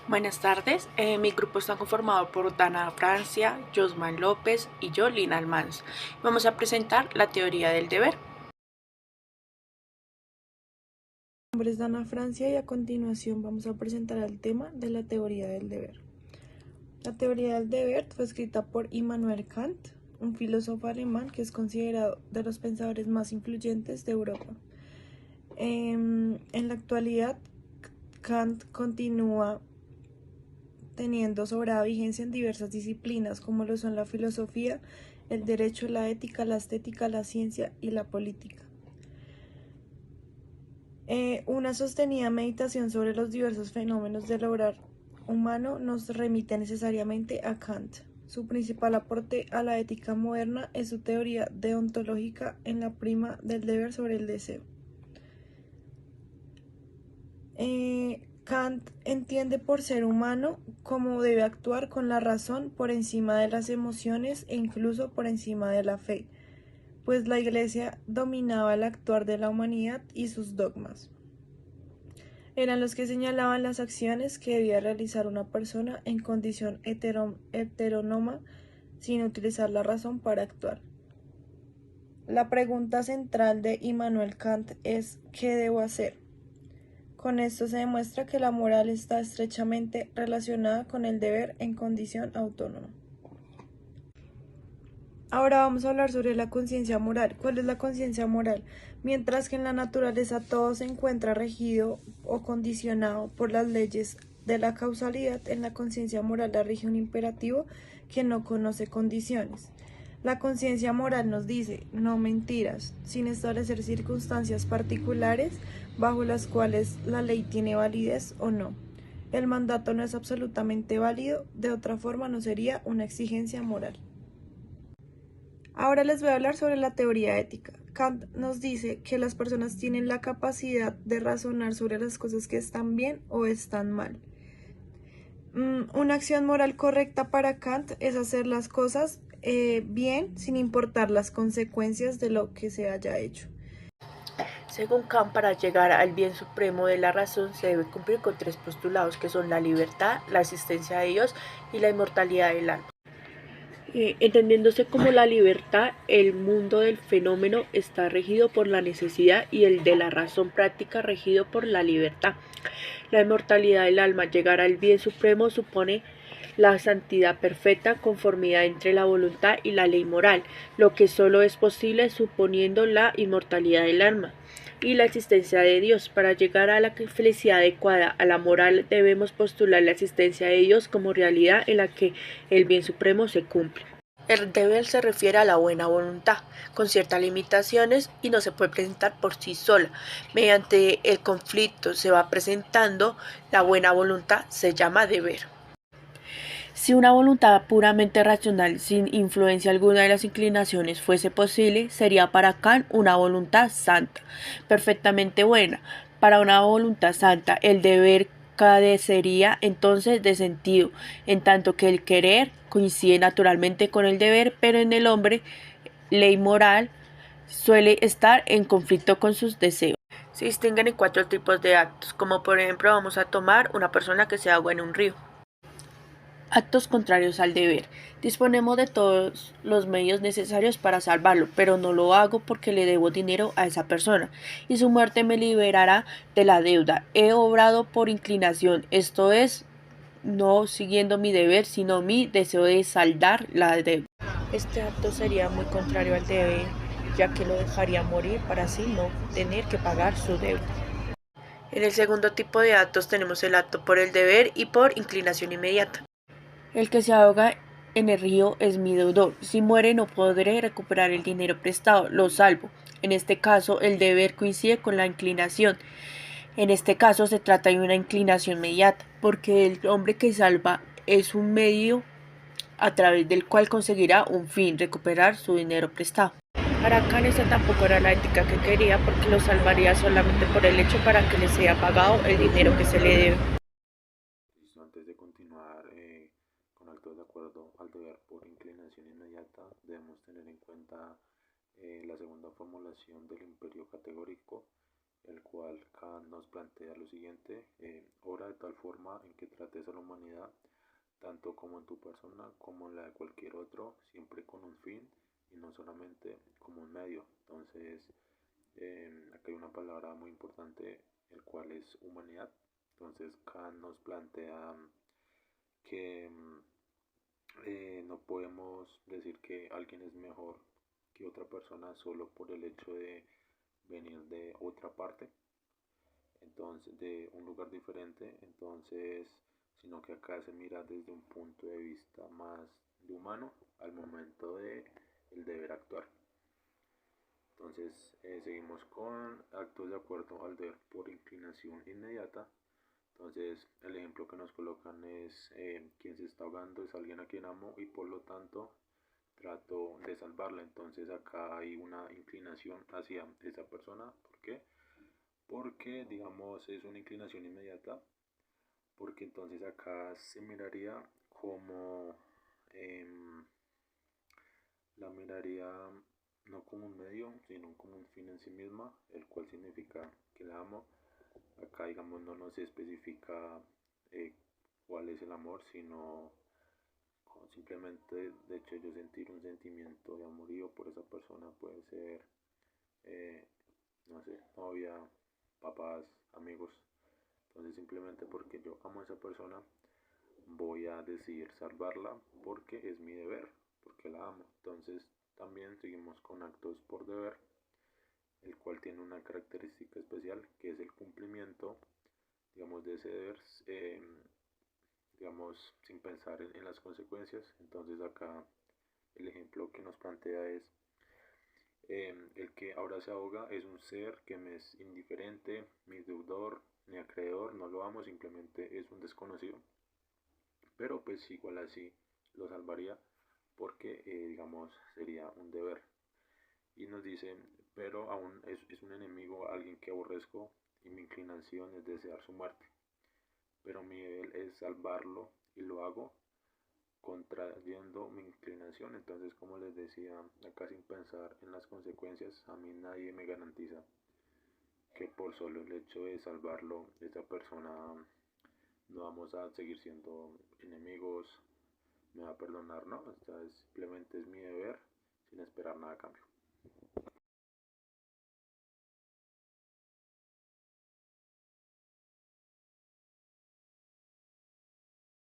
Buenas tardes, mi grupo está conformado por Dana Francia, Josman López y yo, Lina Almanz. Vamos a presentar la teoría del deber. Mi nombre es Dana Francia y a continuación vamos a presentar el tema de la teoría del deber. La teoría del deber fue escrita por Immanuel Kant, un filósofo alemán que es considerado de los pensadores más influyentes de Europa. En la actualidad, Kant continúa teniendo sobrada vigencia en diversas disciplinas como lo son la filosofía, el derecho, la ética, la estética, la ciencia y la política. Una sostenida meditación sobre los diversos fenómenos del obrar humano nos remite necesariamente a Kant. Su principal aporte a la ética moderna es su teoría deontológica en la prima del deber sobre el deseo. Kant entiende por ser humano cómo debe actuar con la razón por encima de las emociones e incluso por encima de la fe, pues la Iglesia dominaba el actuar de la humanidad y sus dogmas eran los que señalaban las acciones que debía realizar una persona en condición heterónoma sin utilizar la razón para actuar. La pregunta central de Immanuel Kant es ¿qué debo hacer? Con esto se demuestra que la moral está estrechamente relacionada con el deber en condición autónoma. Ahora vamos a hablar sobre la conciencia moral. ¿Cuál es la conciencia moral? Mientras que en la naturaleza todo se encuentra regido o condicionado por las leyes de la causalidad, en la conciencia moral la rige un imperativo que no conoce condiciones. La conciencia moral nos dice no mentiras, sin establecer circunstancias particulares bajo las cuales la ley tiene validez o no. El mandato no es absolutamente válido, de otra forma no sería una exigencia moral. Ahora les voy a hablar sobre la teoría ética. Kant nos dice que las personas tienen la capacidad de razonar sobre las cosas que están bien o están mal. Una acción moral correcta para Kant es hacer las cosas bien sin importar las consecuencias de lo que se haya hecho. Según Kant, para llegar al bien supremo de la razón se debe cumplir con tres postulados que son la libertad, la existencia de Dios y la inmortalidad del alma. Entendiéndose como la libertad, el mundo del fenómeno está regido por la necesidad y el de la razón práctica regido por la libertad. La inmortalidad del alma, llegar al bien supremo, supone la santidad perfecta, conformidad entre la voluntad y la ley moral, lo que solo es posible suponiendo la inmortalidad del alma y la existencia de Dios. Para llegar a la felicidad adecuada a la moral debemos postular la existencia de Dios como realidad en la que el bien supremo se cumple. El deber se refiere a la buena voluntad, con ciertas limitaciones y no se puede presentar por sí sola. Mediante el conflicto se va presentando, la buena voluntad se llama deber. Si una voluntad puramente racional, sin influencia alguna de las inclinaciones, fuese posible, sería para Kant una voluntad santa, perfectamente buena. Para una voluntad santa, el deber carecería entonces de sentido, en tanto que el querer coincide naturalmente con el deber, pero en el hombre, ley moral, suele estar en conflicto con sus deseos. Se distinguen en cuatro tipos de actos, como por ejemplo vamos a tomar una persona que se ahoga en un río. Actos contrarios al deber. Disponemos de todos los medios necesarios para salvarlo, pero no lo hago porque le debo dinero a esa persona y su muerte me liberará de la deuda. He obrado por inclinación, esto es, no siguiendo mi deber, sino mi deseo de saldar la deuda. Este acto sería muy contrario al deber, ya que lo dejaría morir para así no tener que pagar su deuda. En el segundo tipo de actos tenemos el acto por el deber y por inclinación inmediata. El que se ahoga en el río es mi deudor. Si muere no podré recuperar el dinero prestado, lo salvo. En este caso el deber coincide con la inclinación. En este caso se trata de una inclinación inmediata, porque el hombre que salva es un medio a través del cual conseguirá un fin, recuperar su dinero prestado. Para Kant esa tampoco era la ética que quería, porque lo salvaría solamente por el hecho para que le sea pagado el dinero que se le debe. Antes de continuar con actos de acuerdo al deber por inclinación inmediata, debemos tener en cuenta la segunda formulación del imperio categórico, el cual Kant nos plantea lo siguiente: o obra de tal forma en que trates a la humanidad, tanto como en tu persona como en la de cualquier otro, siempre con un fin y no solamente como un medio. Entonces, acá hay una palabra muy importante, el cual es humanidad. Entonces, Kant nos plantea que no podemos decir que alguien es mejor que otra persona solo por el hecho de venir de otra parte, entonces de un lugar diferente, entonces, sino que acá se mira desde un punto de vista más de humano al momento de el deber actuar. Entonces, seguimos con actos de acuerdo al deber por inclinación inmediata. Entonces, el ejemplo que nos colocan es quien se está ahogando es alguien a quien amo y por lo tanto trato de salvarla. Entonces, acá hay una inclinación hacia esa persona. ¿Por qué? Porque, digamos, es una inclinación inmediata. Porque entonces acá se miraría como la miraría no como un medio, sino como un fin en sí misma, el cual significa que la amo. Acá, digamos, no nos especifica eh, cuál es el amor, sino simplemente de hecho yo sentir un sentimiento de amorío por esa persona, puede ser, eh, no sé, novia, papás, amigos. Entonces simplemente porque yo amo a esa persona, voy a decidir salvarla porque es mi deber, porque la amo. Entonces también seguimos con actos por deber, el cual tiene una característica especial que es el cumplimiento, digamos, de ese deber, digamos, sin pensar en las consecuencias. Entonces acá el ejemplo que nos plantea es el que ahora se ahoga es un ser que me es indiferente, mi deudor, mi acreedor, no lo amo, simplemente es un desconocido. Pero pues igual así lo salvaría porque, digamos, sería un deber. Y nos dice, pero aún es un enemigo, alguien que aborrezco y mi inclinación es desear su muerte. Pero mi deber es salvarlo y lo hago contrayendo mi inclinación. Entonces, como les decía, acá sin pensar en las consecuencias, a mí nadie me garantiza que por solo el hecho de salvarlo, esa persona no vamos a seguir siendo enemigos, me va a perdonar, no, simplemente es mi deber sin esperar nada a cambio.